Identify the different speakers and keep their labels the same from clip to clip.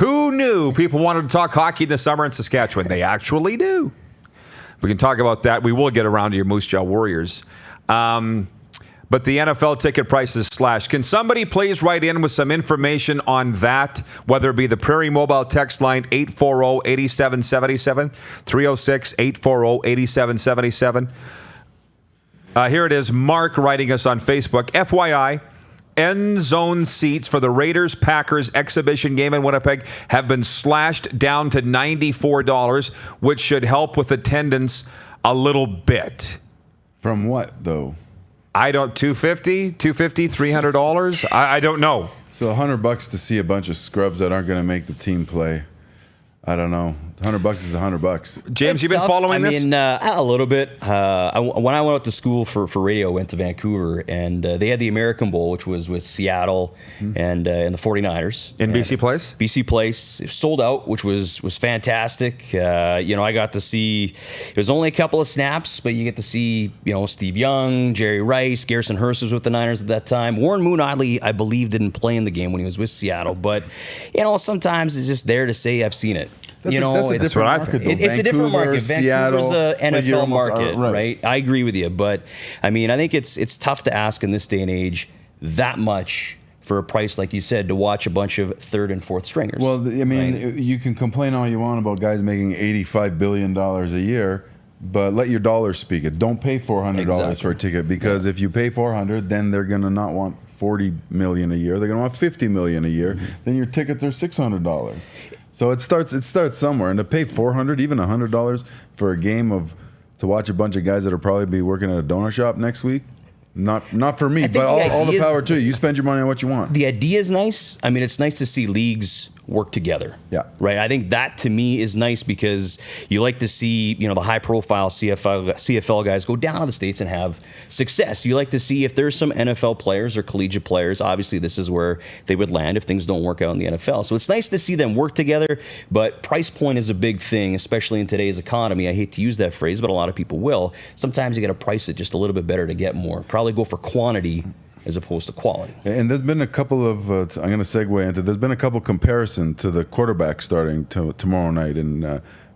Speaker 1: Who knew people wanted to talk hockey in the summer in Saskatchewan? They actually do. We can talk about that. We will get around to your Moose Jaw Warriors. But the NFL ticket prices slashed. Can somebody please write in with some information on that, whether it be the Prairie Mobile text line 840-8777, 306-840-8777. Here it is, Mark writing us on Facebook. FYI, end zone seats for the Raiders-Packers exhibition game in Winnipeg have been slashed down to $94, which should help with attendance a little bit.
Speaker 2: From what, though?
Speaker 1: I don't, $250, $300. I don't know.
Speaker 2: So $100 to see a bunch of scrubs that aren't going to make the team play. I don't know. $100 is $100.
Speaker 1: James, you've been following this?
Speaker 3: I mean, a little bit. When I went out to school for radio, I went to Vancouver, and they had the American Bowl, which was with Seattle and the 49ers.
Speaker 1: In BC Place?
Speaker 3: BC Place. It sold out, which was fantastic. I got to see, it was only a couple of snaps, but you get to see, Steve Young, Jerry Rice, Garrison Hurst was with the Niners at that time. Warren Moon Idley, I believe, didn't play in the game when he was with Seattle, but, sometimes it's just there to say I've seen it.
Speaker 2: That's a different market.
Speaker 3: It's a different market. Vancouver's an NFL market, right? I agree with you, but I mean, I think it's tough to ask in this day and age that much for a price, like you said, to watch a bunch of third and fourth stringers.
Speaker 2: Well, I mean,
Speaker 3: right?
Speaker 2: You can complain all you want about guys making $85 billion a year, but let your dollars speak it. Don't pay $400 for a ticket, because if you pay $400, then they're going to not want $40 million a year. They're going to want $50 million a year. Then your tickets are $600. So it starts somewhere, and to pay $400, even $100 for a game to watch a bunch of guys that'll probably be working at a donut shop next week, not for me. But all the power to you. You spend your money on what you want.
Speaker 3: The idea is nice. I mean, it's nice to see leagues work together.
Speaker 2: Yeah.
Speaker 3: Right. I think that to me is nice, because you like to see, the high profile CFL guys go down to the States and have success. You like to see if there's some NFL players or collegiate players. Obviously, this is where they would land if things don't work out in the NFL. So it's nice to see them work together, but price point is a big thing, especially in today's economy. I hate to use that phrase, but a lot of people will. Sometimes you got to price it just a little bit better to get more. Probably go for quantity as opposed to quality. And
Speaker 2: there's been a couple of, I'm going to segue into, there's been a couple comparison to the quarterback starting tomorrow night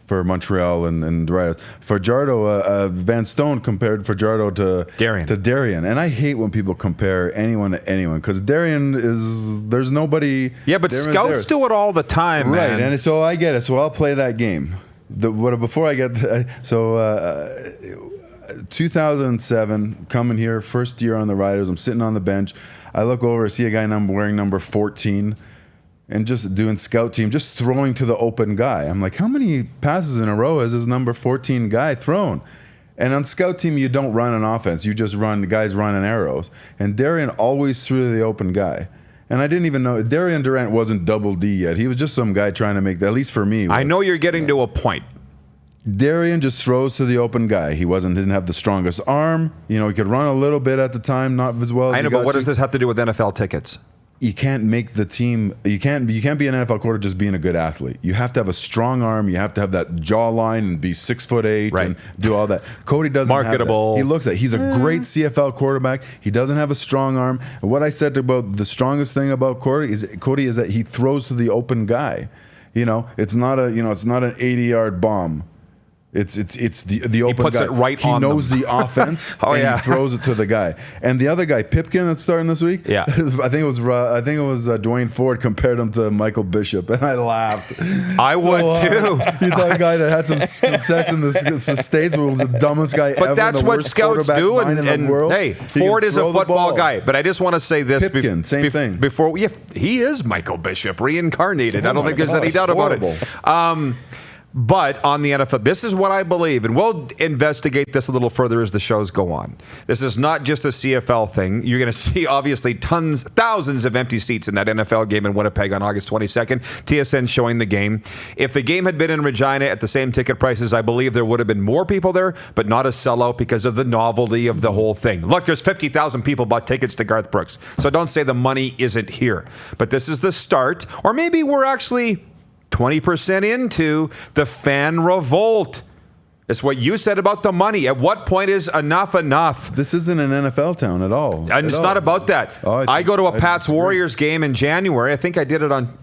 Speaker 2: for Montreal and Riders. Fajardo, Van Stone compared Fajardo to Darien. And I hate when people compare anyone to anyone, because there's nobody.
Speaker 1: Yeah, but
Speaker 2: Darien's
Speaker 1: scouts do it all the time, man.
Speaker 2: Right, and so I get it. So I'll play that game. 2007, coming here, first year on the Riders. I'm sitting on the bench. I look over, I see a guy wearing number 14 and just doing scout team, just throwing to the open guy. I'm like, how many passes in a row has this number 14 guy thrown? And on scout team, you don't run an offense. You just guys running arrows. And Darien always threw to the open guy. And I didn't even know, Darian Durant wasn't double D yet. He was just some guy trying to make that, at least for me.
Speaker 1: I know you're getting to a point.
Speaker 2: Darien just throws to the open guy. He didn't have the strongest arm. He could run a little bit at the time, not as well as
Speaker 1: I know, but what does this have to do with NFL tickets?
Speaker 2: You can't make the team. You can't be an NFL quarterback just being a good athlete. You have to have a strong arm. You have to have that jawline and be 6'8" and do all that. Cody doesn't
Speaker 1: marketable.
Speaker 2: Have that. He looks like he's a great CFL quarterback. He doesn't have a strong arm. And what I said about the strongest thing about Cody is that he throws to the open guy. It's not an 80-yard bomb. It's the open guy.
Speaker 1: He puts it right on them.
Speaker 2: He knows the offense, He throws it to the guy. And the other guy, Pipkin, that's starting this week.
Speaker 1: Yeah,
Speaker 2: I think it was Dwayne Ford compared him to Michael Bishop, and I laughed.
Speaker 1: I would too.
Speaker 2: You thought a guy that had some success in the States but was the dumbest guy ever.
Speaker 1: But that's what scouts do. And hey, Ford is a football guy. But I just want to say this:
Speaker 2: Pipkin, same thing.
Speaker 1: Before he is Michael Bishop reincarnated. I don't think there's any doubt about it. But on the NFL, this is what I believe, and we'll investigate this a little further as the shows go on. This is not just a CFL thing. You're going to see, obviously, thousands of empty seats in that NFL game in Winnipeg on August 22nd. TSN showing the game. If the game had been in Regina at the same ticket prices, I believe there would have been more people there, but not a sellout because of the novelty of the whole thing. Look, there's 50,000 people bought tickets to Garth Brooks. So don't say the money isn't here. But this is the start, or maybe we're actually 20% into the fan revolt. It's what you said about the money. At what point is enough enough?
Speaker 2: This isn't an NFL town at all.
Speaker 1: And it's not about that. I go to a Pats Warriors game in January. I think I did it on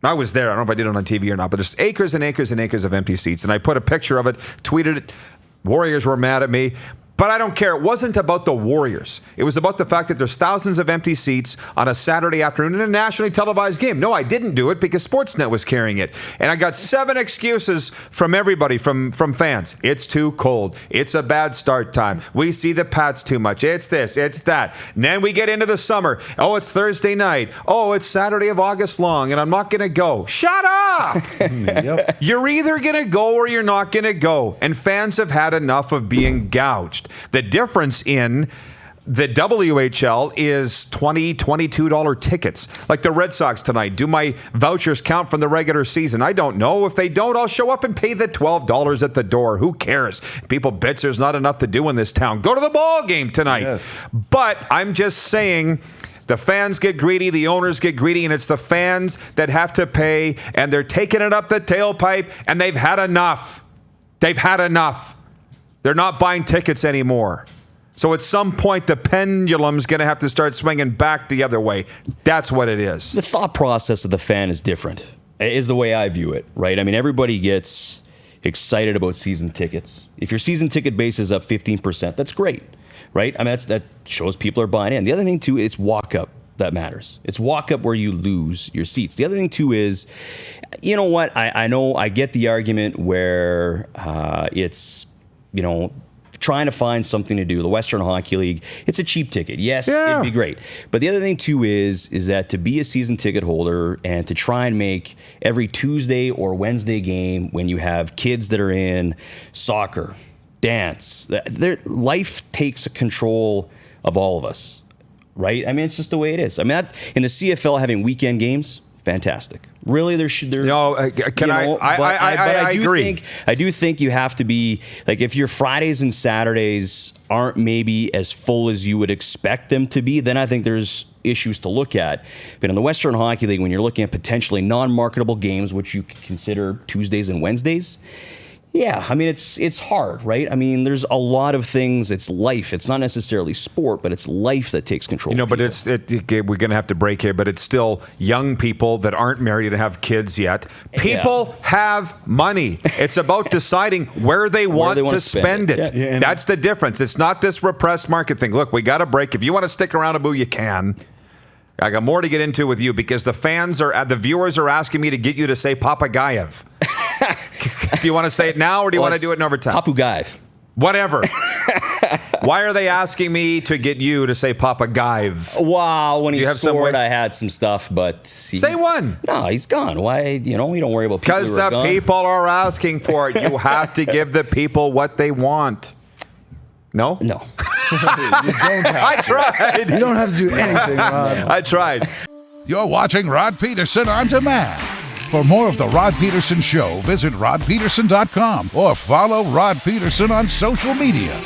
Speaker 1: I was there. I don't know if I did it on TV or not, but there's acres and acres and acres of empty seats. And I put a picture of it, tweeted it. Warriors were mad at me. But I don't care. It wasn't about the Warriors. It was about the fact that there's thousands of empty seats on a Saturday afternoon in a nationally televised game. No, I didn't do it because Sportsnet was carrying it. And I got 7 excuses from everybody, from fans. It's too cold. It's a bad start time. We see the Pats too much. It's this, it's that. And then we get into the summer. Oh, it's Thursday night. Oh, it's Saturday of August long, and I'm not going to go. Shut up!
Speaker 2: Yep.
Speaker 1: You're either going to go or you're not going to go. And fans have had enough of being gouged. The difference in the WHL is $20, $22 tickets. Like the Red Sox tonight. Do my vouchers count from the regular season? I don't know. If they don't, I'll show up and pay the $12 at the door. Who cares? People bitch there's not enough to do in this town. Go to the ball game tonight.
Speaker 2: Yes.
Speaker 1: But I'm just saying, the fans get greedy, the owners get greedy, and it's the fans that have to pay, and they're taking it up the tailpipe, and they've had enough. They've had enough. They're not buying tickets anymore. So at some point, the pendulum's going to have to start swinging back the other way. That's what it is.
Speaker 3: The thought process of the fan is different, is the way I view it, right? I mean, everybody gets excited about season tickets. If your season ticket base is up 15%, that's great, right? I mean, that shows people are buying in. The other thing, too, it's walk-up that matters. It's walk-up where you lose your seats. The other thing, too, is, you know what? I know I get the argument where it's, you know, trying to find something to do. The Western Hockey League, it's a cheap ticket. Yes, it'd be great. But the other thing, too, is that to be a season ticket holder and to try and make every Tuesday or Wednesday game when you have kids that are in soccer, dance, their life takes control of all of us, right? I mean, it's just the way it is. I mean, that's in the CFL having weekend games. Fantastic. Really, there should there.
Speaker 1: No, I agree.
Speaker 3: I do think you have to be like, if your Fridays and Saturdays aren't maybe as full as you would expect them to be, then I think there's issues to look at. But in the Western Hockey League, when you're looking at potentially non-marketable games, which you could consider Tuesdays and Wednesdays. Yeah, I mean, it's hard, right? I mean, there's a lot of things. It's life. It's not necessarily sport, but it's life that takes control.
Speaker 1: You know, but we're going to have to break here, but it's still young people that aren't married and have kids yet. People have money. It's about deciding where they want to spend it.
Speaker 2: Yeah,
Speaker 1: that's the difference. It's not this repressed market thing. Look, we got a break. If you want to stick around, Abu, you can. I got more to get into with you because the viewers are asking me to get you to say Papagayev. Do you want to say it now or do you want to do it in overtime?
Speaker 3: Papugayev.
Speaker 1: Whatever. Why are they asking me to get you to say Papagayev?
Speaker 3: Wow, when he scored, I had some stuff, but...
Speaker 1: Say one.
Speaker 3: No, he's gone. Why? You know, we don't worry about people
Speaker 1: because the people are asking for it. You have to give the people what they want. No?
Speaker 3: No.
Speaker 2: You don't have
Speaker 1: I tried.
Speaker 2: You don't have to do anything, Rod.
Speaker 1: I tried.
Speaker 4: You're watching Rod Pedersen On Demand. For more of The Rod Pedersen Show, visit rodpedersen.com or follow Rod Pedersen on social media.